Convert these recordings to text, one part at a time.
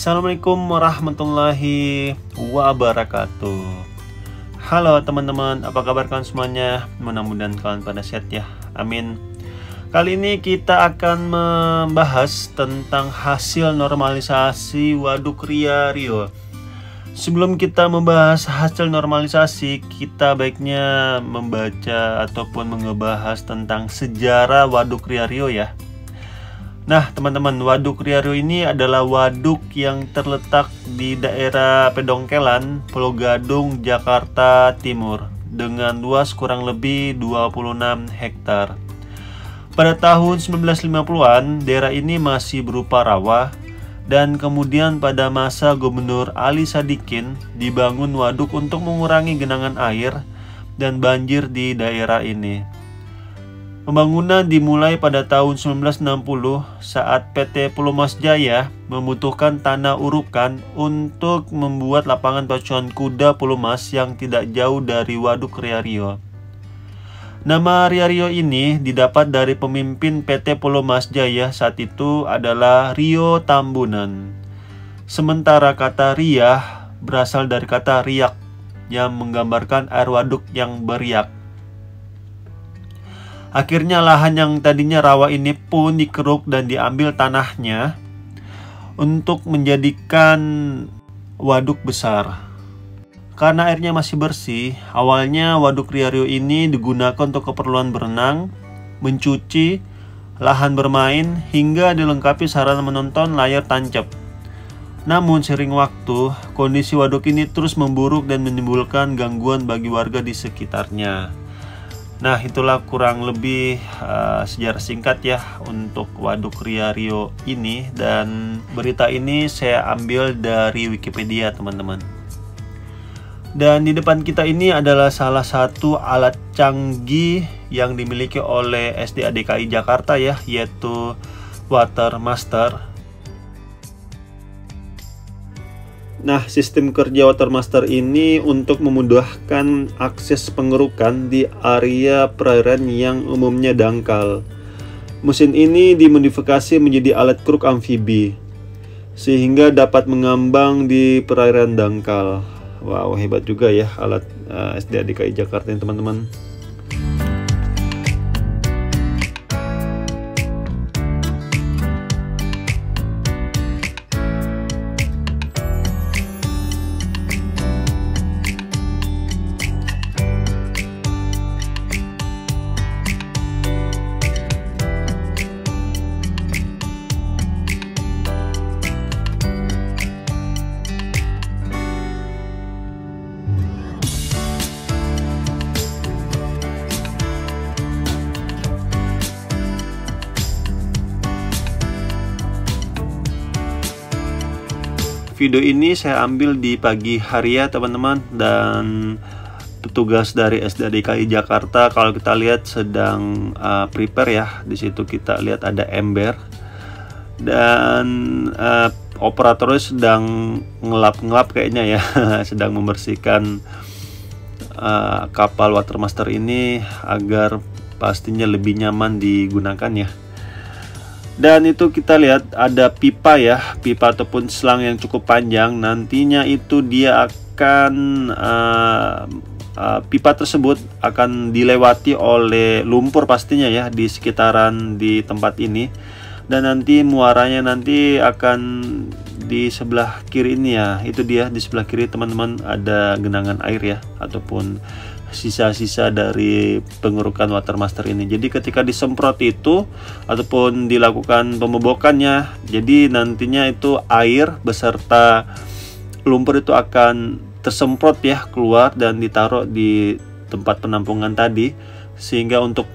Assalamualaikum warahmatullahi wabarakatuh. Halo teman-teman, apa kabar kalian semuanya? Mudah-mudahan kalian pada sehat ya, amin. Kali ini kita akan membahas tentang hasil normalisasi Waduk Ria Rio. Sebelum kita membahas hasil normalisasi, kita baiknya membaca ataupun mengebahas tentang sejarah Waduk Ria Rio ya. Nah teman-teman, Waduk Ria Rio ini adalah waduk yang terletak di daerah Pedongkelan, Pulau Gadung, Jakarta Timur dengan luas kurang lebih 26 hektar. Pada tahun 1950-an, daerah ini masih berupa rawa dan kemudian pada masa Gubernur Ali Sadikin dibangun waduk untuk mengurangi genangan air dan banjir di daerah ini. Pembangunan dimulai pada tahun 1960 saat PT Pelumas Jaya membutuhkan tanah urukan untuk membuat lapangan pacuan kuda Pelumas yang tidak jauh dari Waduk Ria Rio. Nama Ria Rio ini didapat dari pemimpin PT Pelumas Jaya saat itu adalah Rio Tambunan. Sementara kata Ria berasal dari kata riak yang menggambarkan air waduk yang beriak. Akhirnya lahan yang tadinya rawa ini pun dikeruk dan diambil tanahnya untuk menjadikan waduk besar. Karena airnya masih bersih, awalnya Waduk Ria Rio ini digunakan untuk keperluan berenang, mencuci, lahan bermain, hingga dilengkapi sarana menonton layar tancap. Namun sering waktu, kondisi waduk ini terus memburuk dan menimbulkan gangguan bagi warga di sekitarnya. Nah itulah kurang lebih sejarah singkat ya untuk Waduk Ria Rio ini, dan berita ini saya ambil dari Wikipedia teman-teman. Dan di depan kita ini adalah salah satu alat canggih yang dimiliki oleh SDA DKI Jakarta ya, yaitu Watermaster. Nah, sistem kerja Watermaster ini untuk memudahkan akses pengerukan di area perairan yang umumnya dangkal. Mesin ini dimodifikasi menjadi alat keruk amfibi, sehingga dapat mengambang di perairan dangkal. Wow, hebat juga ya alat SDA DKI Jakarta ini teman-teman. Video ini saya ambil di pagi hari ya teman-teman, dan petugas dari SDA DKI Jakarta kalau kita lihat sedang prepare ya. Di situ kita lihat ada ember dan operatornya sedang ngelap-ngelap kayaknya ya, sedang membersihkan kapal Watermaster ini agar pastinya lebih nyaman digunakan ya. Dan itu kita lihat ada pipa ya, pipa ataupun selang yang cukup panjang. Nantinya itu dia akan pipa tersebut akan dilewati oleh lumpur pastinya ya di sekitaran di tempat ini. Dan nanti muaranya nanti akan di sebelah kiri ini ya. Itu dia di sebelah kiri teman-teman, ada genangan air ya, ataupun sisa-sisa dari pengerukan Watermaster ini. Jadi ketika disemprot itu ataupun dilakukan pemobokannya, jadi nantinya itu air beserta lumpur itu akan tersemprot ya keluar dan ditaruh di tempat penampungan tadi, sehingga untuk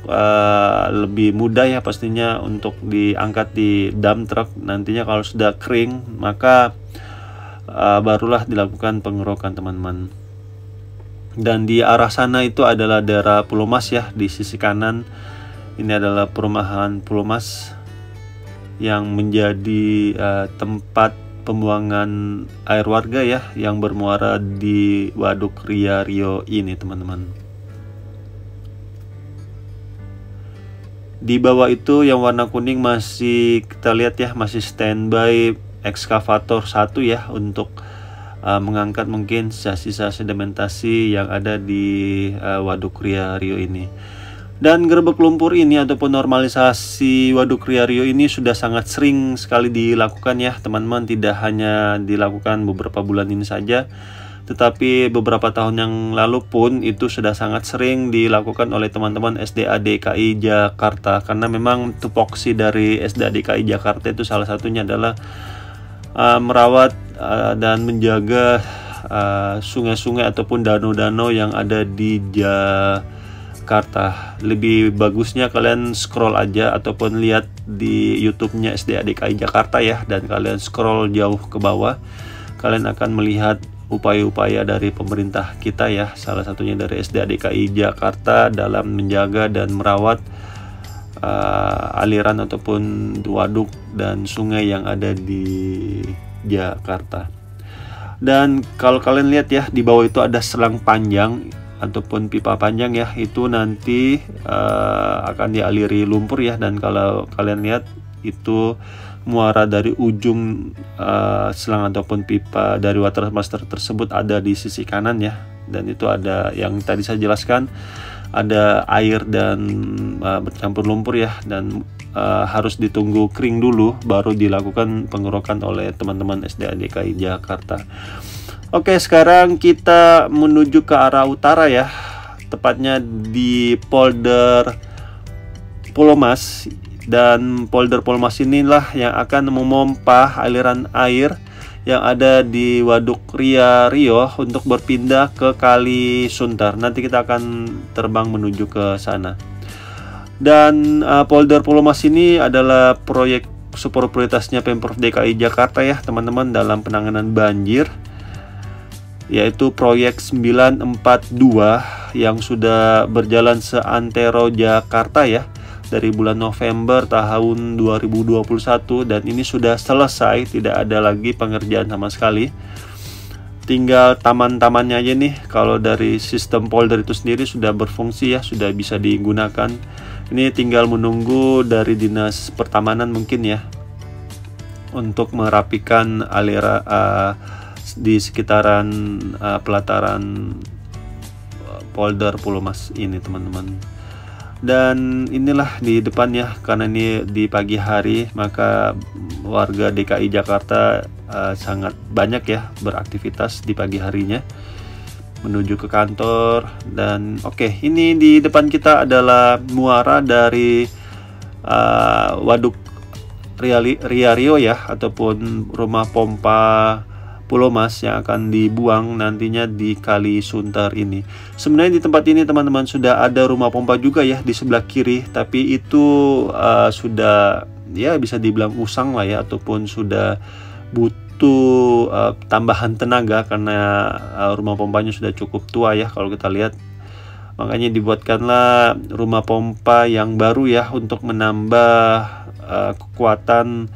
lebih mudah ya pastinya untuk diangkat di dump truck. Nantinya kalau sudah kering maka barulah dilakukan pengerukan teman-teman. Dan di arah sana itu adalah daerah Pelumas ya, di sisi kanan ini adalah perumahan Pelumas yang menjadi tempat pembuangan air warga ya, yang bermuara di Waduk Ria Rio ini teman-teman. Di bawah itu yang warna kuning masih kita lihat ya, masih standby ekskavator satu ya untuk mengangkat mungkin sisa-sisa sedimentasi yang ada di Waduk Ria Rio ini. Dan gerbek lumpur ini ataupun normalisasi Waduk Ria Rio ini sudah sangat sering sekali dilakukan ya teman-teman. Tidak hanya dilakukan beberapa bulan ini saja, tetapi beberapa tahun yang lalu pun itu sudah sangat sering dilakukan oleh teman-teman SDA DKI Jakarta. Karena memang tupoksi dari SDA DKI Jakarta itu salah satunya adalah merawat dan menjaga sungai-sungai ataupun danau-danau yang ada di Jakarta. Lebih bagusnya kalian scroll aja ataupun lihat di YouTube-nya SDA DKI Jakarta ya, dan kalian scroll jauh ke bawah, kalian akan melihat upaya-upaya dari pemerintah kita ya, salah satunya dari SDA DKI Jakarta dalam menjaga dan merawat aliran ataupun waduk dan sungai yang ada di Jakarta. Dan kalau kalian lihat ya, di bawah itu ada selang panjang ataupun pipa panjang ya, itu nanti akan dialiri lumpur ya. Dan kalau kalian lihat itu muara dari ujung selang ataupun pipa dari water master tersebut ada di sisi kanan ya. Dan itu ada yang tadi saya jelaskan, ada air dan bercampur lumpur ya, dan harus ditunggu kering dulu baru dilakukan pengerokan oleh teman-teman SDA DKI Jakarta. Oke, sekarang kita menuju ke arah utara ya, tepatnya di polder Pulau Mas. Dan polder Pulau Mas inilah yang akan memompa aliran air yang ada di Waduk Ria Rio untuk berpindah ke Kali Sunter. Nanti kita akan terbang menuju ke sana. Dan polder Pulau Mas ini adalah proyek super prioritasnya Pemprov DKI Jakarta ya teman-teman dalam penanganan banjir, yaitu proyek 942 yang sudah berjalan seantero Jakarta ya dari bulan November tahun 2021, dan ini sudah selesai, tidak ada lagi pengerjaan sama sekali. Tinggal taman-tamannya aja nih. Kalau dari sistem polder itu sendiri sudah berfungsi ya, sudah bisa digunakan. Ini tinggal menunggu dari dinas pertamanan mungkin ya untuk merapikan aliran di sekitaran pelataran polder Pulau Mas ini teman-teman. Dan inilah di depan ya, karena ini di pagi hari maka warga DKI Jakarta sangat banyak ya beraktivitas di pagi harinya menuju ke kantor. Dan oke, ini di depan kita adalah muara dari Waduk Ria Rio ya, ataupun rumah pompa Pulau Mas yang akan dibuang nantinya di Kali Sunter ini. Sebenarnya di tempat ini teman-teman sudah ada rumah pompa juga ya di sebelah kiri, tapi itu sudah ya bisa dibilang usang lah ya, ataupun sudah butuh tambahan tenaga karena rumah pompanya sudah cukup tua ya kalau kita lihat. Makanya dibuatkanlah rumah pompa yang baru ya untuk menambah kekuatan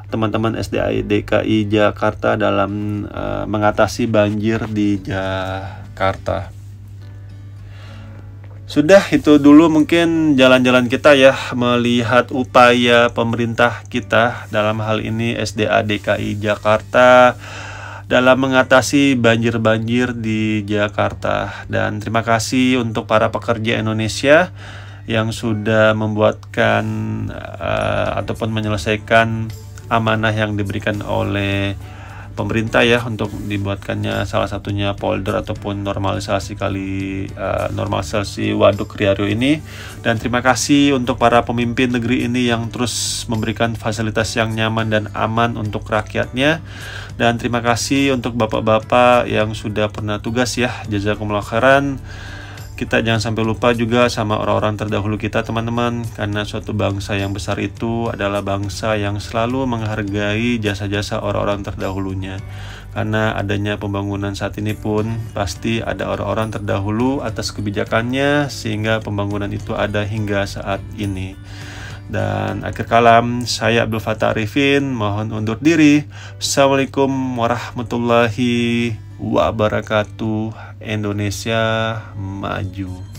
teman-teman SDA DKI Jakarta dalam mengatasi banjir di Jakarta. Sudah itu dulu mungkin jalan-jalan kita ya, melihat upaya pemerintah kita dalam hal ini SDA DKI Jakarta dalam mengatasi banjir-banjir di Jakarta. Dan terima kasih untuk para pekerja Indonesia yang sudah membuatkan ataupun menyelesaikan amanah yang diberikan oleh pemerintah ya untuk dibuatkannya salah satunya polder ataupun normalisasi normalisasi Waduk Ria Rio ini. Dan terima kasih untuk para pemimpin negeri ini yang terus memberikan fasilitas yang nyaman dan aman untuk rakyatnya. Dan terima kasih untuk bapak-bapak yang sudah pernah tugas ya, jazakumullah khairan. Kita jangan sampai lupa juga sama orang-orang terdahulu kita teman-teman, karena suatu bangsa yang besar itu adalah bangsa yang selalu menghargai jasa-jasa orang-orang terdahulunya. Karena adanya pembangunan saat ini pun pasti ada orang-orang terdahulu atas kebijakannya sehingga pembangunan itu ada hingga saat ini. Dan akhir kalam, saya Abdul Fattah Arifin mohon undur diri. Assalamualaikum warahmatullahi wabarakatuh. Indonesia maju.